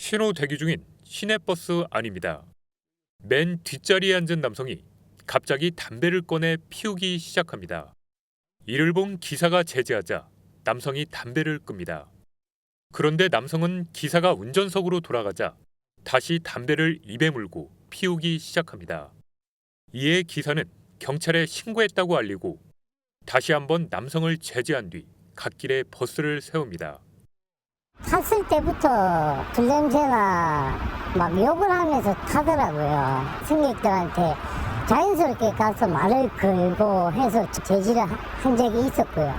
신호 대기 중인 시내버스 안입니다. 맨 뒷자리에 앉은 남성이 갑자기 담배를 꺼내 피우기 시작합니다. 이를 본 기사가 제지하자 남성이 담배를 끕니다. 그런데 남성은 기사가 운전석으로 돌아가자 다시 담배를 입에 물고 피우기 시작합니다. 이에 기사는 경찰에 신고했다고 알리고 다시 한번 남성을 제지한 뒤 갓길에 버스를 세웁니다. 탔을 때부터 불냄새나 막 욕을 하면서 타더라고요. 승객들한테 자연스럽게 가서 말을 걸고 해서 제지를 한 적이 있었고요.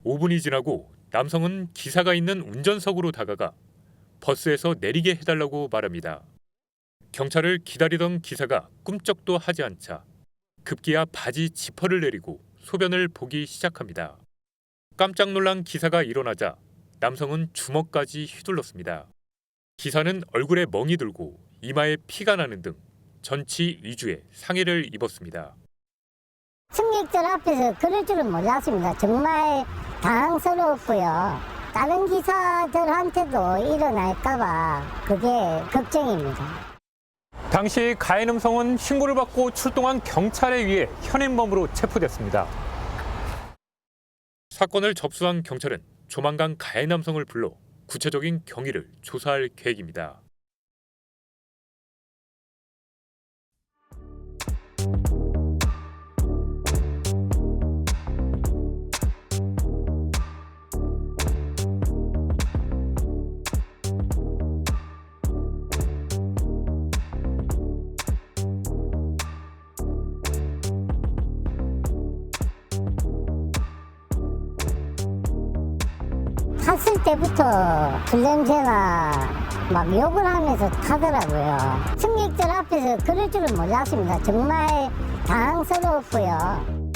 5분이 지나고 남성은 기사가 있는 운전석으로 다가가 버스에서 내리게 해달라고 말합니다. 경찰을 기다리던 기사가 꿈쩍도 하지 않자 급기야 바지 지퍼를 내리고 소변을 보기 시작합니다. 깜짝 놀란 기사가 일어나자 남성은 주먹까지 휘둘렀습니다. 기사는 얼굴에 멍이 들고 이마에 피가 나는 등 전치 2주의 상해를 입었습니다. 승객들 앞에서 그럴 줄은 몰랐습니다. 정말 당황스러웠고요. 다른 기사들한테도 일어날까봐 그게 걱정입니다. 당시 가해 남성은 신고를 받고 출동한 경찰에 의해 현행범으로 체포됐습니다. 사건을 접수한 경찰은 조만간 가해 남성을 불러 구체적인 경위를 조사할 계획입니다. 탔을 때부터 불냄새나 막 욕을 하면서 타더라고요. 승객들 앞에서 그럴 줄은 몰랐습니다. 정말 당황스러웠고요.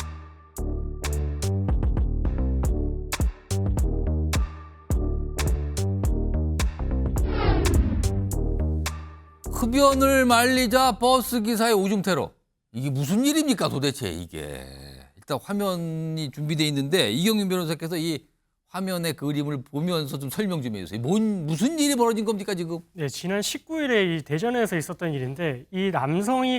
흡연을 말리자 버스 기사의 오줌 테러. 이게 무슨 일입니까 도대체 이게. 일단 화면이 준비되어 있는데 이경윤 변호사께서 이 화면의 그림을 보면서 좀 설명 좀 해주세요. 무슨 일이 벌어진 겁니까 지금? 네, 지난 19일에 이 대전에서 있었던 일인데 이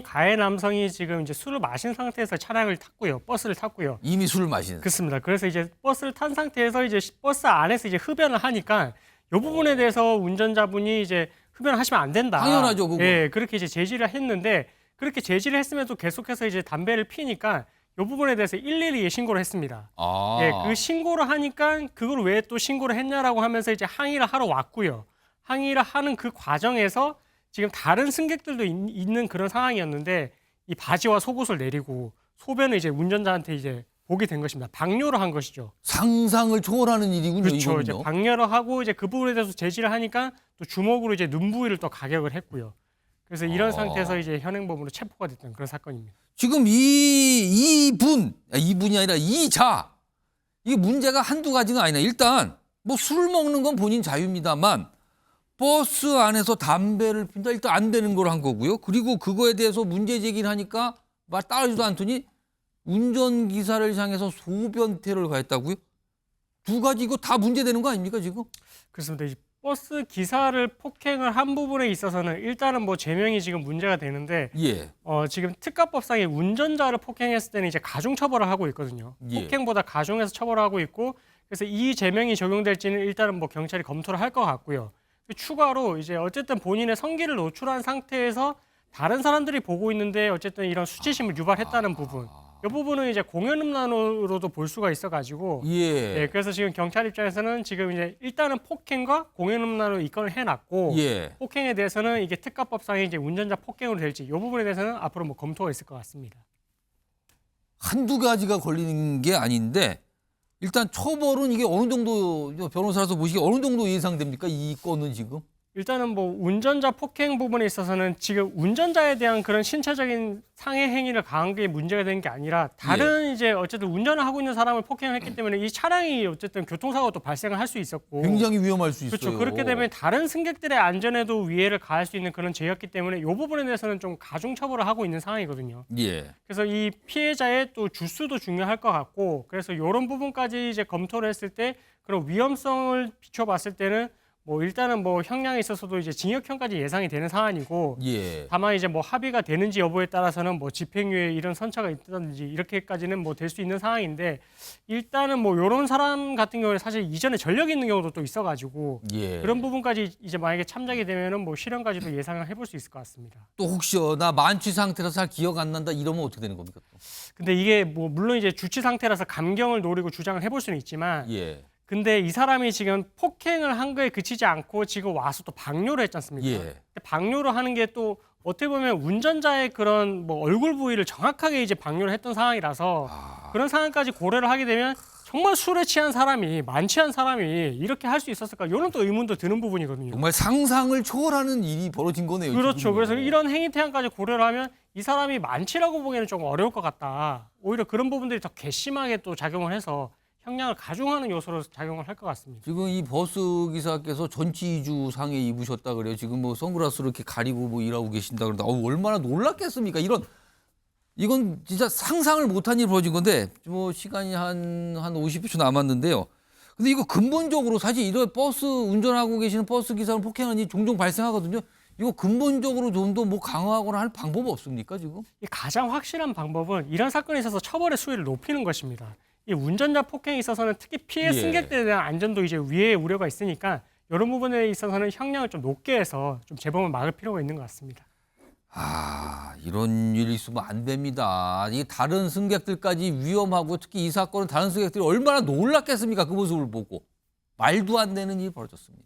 가해 남성이 지금 이제 술을 마신 상태에서 차량을 탔고요, 버스를 탔고요. 이미 술을 마신. 그렇습니다. 그래서 이제 버스를 탄 상태에서 이제 버스 안에서 이제 흡연을 하니까 이 부분에 대해서 운전자분이 이제 흡연을 하시면 안 된다. 당연하죠, 그거. 예, 그렇게 이제 제지를 했는데 그렇게 제지를 했음에도 계속해서 이제 담배를 피니까 이 부분에 대해서 일일이 신고를 했습니다. 아. 예, 그 신고를 하니까 그걸 왜 또 신고를 했냐라고 하면서 이제 항의를 하러 왔고요. 항의를 하는 그 과정에서 지금 다른 승객들도 있는 그런 상황이었는데 이 바지와 속옷을 내리고 소변을 이제 운전자한테 이제 보게 된 것입니다. 방뇨를 한 것이죠. 상상을 초월하는 일이군요. 그렇죠. 이거는요. 이제 방뇨를 하고 이제 그 부분에 대해서 제지를 하니까 또 주먹으로 이제 눈 부위를 또 가격을 했고요. 그래서 이런 상태에서 이제 현행범으로 체포가 됐던 그런 사건입니다. 지금 이분이 아니라 이자. 이게 문제가 한두 가지가 아니라 일단 뭐 술 먹는 건 본인 자유입니다만 버스 안에서 담배를 핀다 일단 안 되는 걸 한 거고요. 그리고 그거에 대해서 문제 제기를 하니까 말 따르지도 않더니 운전기사를 향해서 소변 테러를 가했다고요? 두 가지 이거 다 문제되는 거 아닙니까 지금? 그렇습니다. 이 버스 기사를 폭행을 한 부분에 있어서는 일단은 뭐 제명이 지금 문제가 되는데 예. 지금 특가법상에 운전자를 폭행했을 때는 이제 가중 처벌을 하고 있거든요. 예. 폭행보다 가중해서 처벌하고 있고 그래서 이 제명이 적용될지는 일단은 뭐 경찰이 검토를 할 것 같고요. 추가로 이제 어쨌든 본인의 성기를 노출한 상태에서 다른 사람들이 보고 있는데 어쨌든 이런 수치심을 유발했다는 부분. 이 부분은 이제 공연음란으로도 볼 수가 있어가지고 예. 그래서 지금 경찰 입장에서는 지금 이제 일단은 폭행과 공연음란으로 입건을 해놨고 예. 폭행에 대해서는 이게 특가법상에 이제 운전자 폭행으로 될지 이 부분에 대해서는 앞으로 뭐 검토가 있을 것 같습니다. 한두 가지가 걸리는 게 아닌데 일단 처벌은 이게 어느 정도 변호사라서 보시기에 어느 정도 예상됩니까? 이 건은 지금? 일단은 뭐 운전자 폭행 부분에 있어서는 지금 운전자에 대한 그런 신체적인 상해 행위를 가한 게 문제가 되는 게 아니라 다른 이제 어쨌든 운전을 하고 있는 사람을 폭행을 했기 때문에 이 차량이 어쨌든 교통사고가 또 발생을 할 수 있었고 굉장히 위험할 수 있어요. 그렇죠. 그렇게 되면 다른 승객들의 안전에도 위해를 가할 수 있는 그런 죄였기 때문에 이 부분에 대해서는 좀 가중 처벌을 하고 있는 상황이거든요. 예. 그래서 이 피해자의 또 주수도 중요할 것 같고 그래서 이런 부분까지 이제 검토를 했을 때 그런 위험성을 비춰봤을 때는 뭐 일단은 뭐 형량에 있어서도 이제 징역형까지 예상이 되는 사안이고 예. 다만 이제 뭐 합의가 되는지 여부에 따라서는 뭐 집행유예 이런 선처가 있다든지 이렇게까지는 뭐 될 수 있는 상황인데 일단은 뭐 요런 사람 같은 경우에 사실 이전에 전력이 있는 경우도 또 있어가지고 예. 그런 부분까지 이제 만약에 참작이 되면은 뭐 실형까지도 예상을 해볼 수 있을 것 같습니다. 또 혹시요 나 만취 상태라서 잘 기억 안 난다 이러면 어떻게 되는 겁니까? 또? 근데 이게 뭐 물론 이제 주치 상태라서 감경을 노리고 주장을 해볼 수는 있지만 예. 근데 이 사람이 지금 폭행을 한 거에 그치지 않고 지금 와서 또 방뇨를 했지 않습니까? 예. 근데 방뇨를 하는 게 또 어떻게 보면 운전자의 그런 뭐 얼굴 부위를 정확하게 이제 방뇨를 했던 상황이라서 그런 상황까지 고려를 하게 되면 정말 술에 취한 사람이 만취한 사람이 이렇게 할 수 있었을까? 이런 또 의문도 드는 부분이거든요. 정말 상상을 초월하는 일이 벌어진 거네요. 그렇죠. 지금요. 그래서 이런 행위 태양까지 고려를 하면 이 사람이 만취라고 보기에는 좀 어려울 것 같다. 오히려 그런 부분들이 더 괘씸하게 또 작용을 해서 형량을 가중하는 요소로 작용을 할 것 같습니다. 지금 이 버스 기사께서 전치 2주 상해 입으셨다 그래요. 지금 뭐 선글라스로 이렇게 가리고 뭐 일하고 계신다 그러다 얼마나 놀랐겠습니까? 이건 진짜 상상을 못한 일이 벌어진 건데 뭐 시간이 한 50초 남았는데요. 근데 이거 근본적으로 사실 이런 버스 운전하고 계시는 버스 기사는 폭행하는 일이 종종 발생하거든요. 이거 근본적으로 좀 더 뭐 강화하거나 할 방법 없습니까 지금? 이 가장 확실한 방법은 이런 사건에 있어서 처벌의 수위를 높이는 것입니다. 이 운전자 폭행에 있어서는 특히 피해 예. 승객들에 대한 안전도 이제 위해의 우려가 있으니까 이런 부분에 있어서는 형량을 좀 높게 해서 좀 재범을 막을 필요가 있는 것 같습니다. 이런 일이 있으면 안 됩니다. 이게 다른 승객들까지 위험하고 특히 이 사건은 다른 승객들이 얼마나 놀랐겠습니까? 그 모습을 보고. 말도 안 되는 일이 벌어졌습니다.